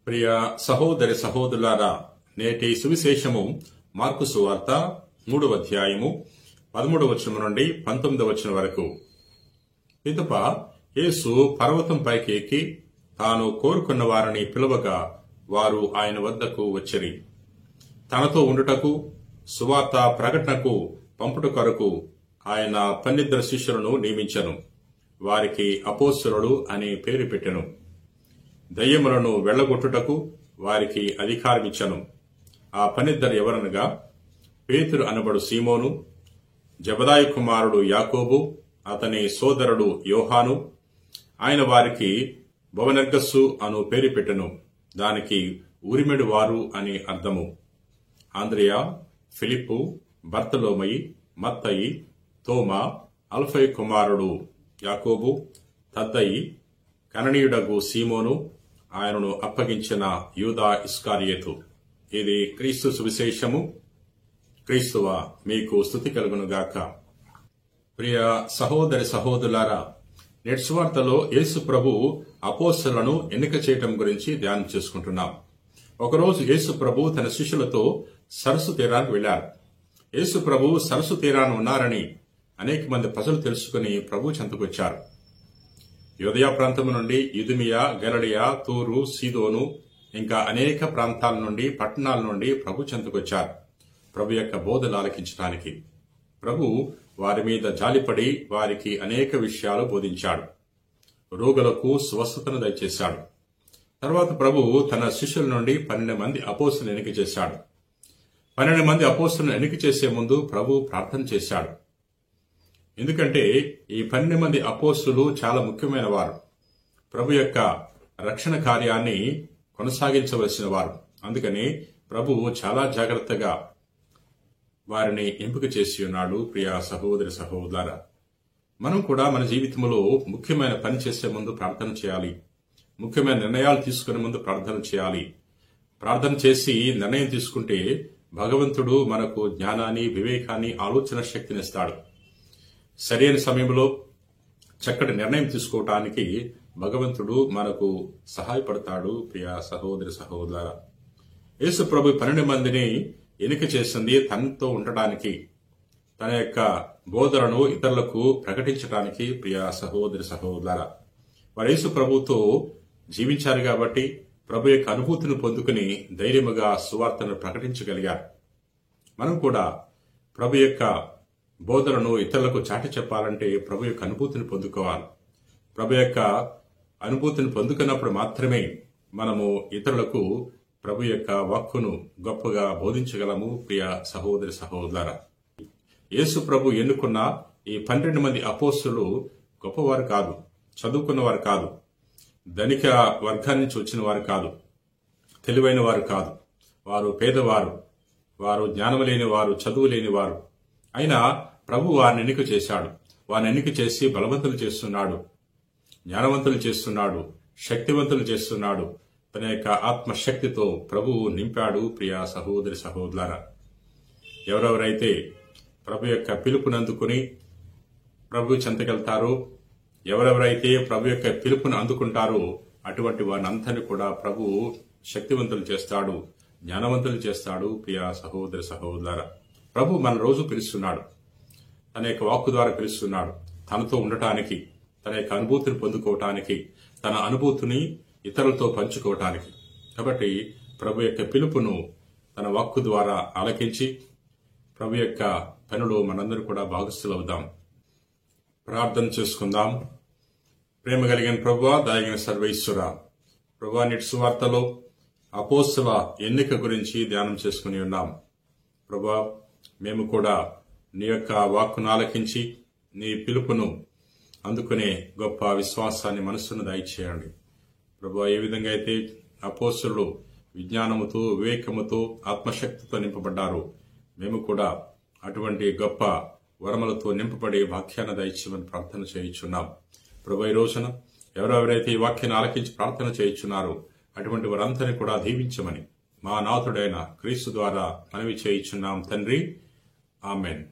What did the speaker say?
ప్రియ సహోదరి సహోదరులారా, నేటి సువిశేషము మార్కు సువార్త 3వ అధ్యాయము 13వ వచనం నుండి 19వ వచనం వరకు. పిదప యేసు పర్వతం పైకి ఎక్కి తాను కోరుకున్న వారిని పిలువగా వారు ఆయన వద్దకు వచ్చిరి. తనతో ఉండుటకు సువార్త ప్రకటనకు పంపుట కొరకు ఆయన 12 శిష్యులను నియమించెను. వారికి అపోస్తలుడు అనే పేరు పెట్టెను. దయ్యములను వెళ్లగొట్టుటకు వారికి అధికారమిచ్చెను. ఆ 12 ఎవరనగా పేతురు అనబడు సీమోను, జబదాయి కుమారుడు యాకోబు, అతని సోదరుడు యోహాను. ఆయన వారికి బొవనెర్గస్సు అను పేరు పెట్టెను. దానికి ఉరిమెడు వారు అని అర్థము. ఆంద్రియా, ఫిలిప్పు, బర్తలోమయి, మత్తయి, తోమా, అల్ఫై కుమారుడు యాకోబు, తద్దయి, కననీయుడగు సీమోను, ఆయనను అప్పగించిన యూదా ఇస్కారియేతు. ఇది క్రీస్తు సువిశేషము. క్రీస్తువా మీకు స్తుతి కలుగునుగాక. ప్రియ సహోదరి సహోదరులారా, నేటి సువార్తలో యేసు ప్రభు అపోస్తలులను ఎన్నిక చేయటం గురించి ధ్యానం చేసుకుంటున్నాం. ఒకరోజు యేసు ప్రభు తన శిష్యులతో సరస్సు తీరానికి వెళ్లారు. యేసు ప్రభు సరస్సు తీరాన్ని ఉన్నారని అనేక మంది ప్రజలు తెలుసుకుని ప్రభు చెంతకొచ్చారు. యూదయ ప్రాంతం నుండి యిదుమియా, గలిలయ, తూరు, సీదోను ఇంకా అనేక ప్రాంతాల నుండి, పట్టణాల నుండి ప్రభు చెంతకొచ్చారు ప్రభు యొక్క బోధలు ఆలకించడానికి. ప్రభు వారి మీద జాలిపడి వారికి అనేక విషయాలు బోధించాడు. రోగులకు స్వస్థతను దయచేశాడు. తర్వాత ప్రభు తన శిష్యుల నుండి 12 మంది అపోస్తలులను ఎన్నిక చేశాడు. 12 మంది అపోస్తలులను ఎన్నిక చేసే ముందు ప్రభు ప్రార్థన చేశాడు. ఎందుకంటే ఈ 12 మంది అపోస్తలులు చాలా ముఖ్యమైన వారు. ప్రభు యొక్క రక్షణ కార్యాన్ని కొనసాగించవలసిన వారు. అందుకని ప్రభువు చాలా జాగ్రత్తగా వారిని ఎంపిక చేసి ఉన్నాడు. ప్రియ సహోదరి సహోదరులారా, మనం కూడా మన జీవితంలో ముఖ్యమైన పని చేసే ముందు ప్రార్థన చేయాలి. ముఖ్యమైన నిర్ణయాలు తీసుకునే ముందు ప్రార్థన చేయాలి. ప్రార్థన చేసి నిర్ణయం తీసుకుంటే భగవంతుడు మనకు జ్ఞానాన్ని, వివేకాన్ని, ఆలోచన శక్తిని ఇస్తాడు. సరైన సమయంలో చక్కటి నిర్ణయం తీసుకోవటానికి భగవంతుడు మనకు సహాయపడతాడు. ప్రియ సహోదరి సహోదరులారా, యేసు ప్రభు 12 మందిని ఎన్నిక చేసింది తనతో ఉండటానికి, తన యొక్క బోధనను ఇతరులకు ప్రకటించడానికి. ప్రియ సహోదరి సహోదరులారా, వారు యేసు ప్రభుతో జీవించారు కాబట్టి ప్రభు యొక్క అనుభూతిని పొందుకుని ధైర్యముగా సువార్తను ప్రకటించగలిగారు. మనం కూడా ప్రభు యొక్క బోధనను ఇతరులకు చాటి చెప్పాలంటే ప్రభు యొక్క అనుభూతిని పొందుకోవాలి. ప్రభు యొక్క అనుభూతిని పొందుకున్నప్పుడు మాత్రమే మనము ఇతరులకు ప్రభు యొక్క వాక్కును గొప్పగా బోధించగలము. ప్రియ సహోదరి సహోదరులారా, యేసు ప్రభు ఎన్నుకున్న ఈ 12 మంది అపోస్తలులు గొప్పవారు కాదు, చదువుకున్నవారు కాదు, ధనిక వర్గాన్ని నుంచి వచ్చిన వారు కాదు, తెలివైన వారు కాదు. వారు పేదవారు, వారు జ్ఞానం లేని వారు, చదువు లేని వారు. అయినా ప్రభు వారిని ఎన్నిక చేశాడు. వారిని ఎన్నిక చేసి బలవంతులు చేస్తున్నాడు, జ్ఞానవంతులు చేస్తున్నాడు, శక్తివంతులు చేస్తున్నాడు. తన యొక్క ఆత్మశక్తితో ప్రభువు నింపాడు. ప్రియ సహోదరి సహోదరులారా, ఎవరెవరైతే ప్రభు యొక్క పిలుపునందుకుని ప్రభు చెంతకెళ్తారో, ఎవరెవరైతే ప్రభు యొక్క పిలుపును అందుకుంటారో అటువంటి వారిని అందరినీ కూడా ప్రభువు శక్తివంతులు చేస్తాడు, జ్ఞానవంతులు చేస్తాడు. ప్రియ సహోదరి సహోదరులారా, ప్రభు మన రోజు పిలుస్తున్నాడు. తన యొక్క వాక్కు ద్వారా పిలుస్తున్నాడు. తనతో ఉండటానికి, తన యొక్క అనుభూతిని పొందుకోవటానికి, తన అనుభూతిని ఇతరులతో పంచుకోవటానికి. కాబట్టి ప్రభు యొక్క పిలుపును తన వాక్కు ద్వారా ఆలకించి ప్రభు యొక్క పనిలో మనందరూ కూడా భాగస్థులవుదాం. ప్రార్థన చేసుకుందాం. ప్రేమ కలిగిన ప్రభువా, దయగలిగిన సర్వేశ్వర, ప్రభువా, నేటి సువార్తలో అపోస్తలుల ఎన్నిక గురించి ధ్యానం చేసుకుని ఉన్నాం. ప్రభువా, మేము కూడా నీ యొక్క వాక్కును ఆలకించి నీ పిలుపును అందుకునే గొప్ప విశ్వాసాన్ని మనస్సును దయచేయండి. ప్రభువా, ఏ విధంగా అయితే అపోస్తలులు విజ్ఞానముతో, వివేకముతో, ఆత్మశక్తితో నింపబడ్డారు, మేము కూడా అటువంటి గొప్ప వరములతో నింపబడి వాక్యాన్ని దయచేయమని ప్రార్థన చేయించున్నాం. ప్రభు, ఈ రోజున ఎవరెవరైతే ఈ వాక్యాన్ని ఆలకించి ప్రార్థన చేయించున్నారో అటువంటి వారందరినీ కూడా దీవించమని మా నాథుడైన క్రీస్తు ద్వారా మనవి చేయించున్నాం తండ్రి. ఆమెన్.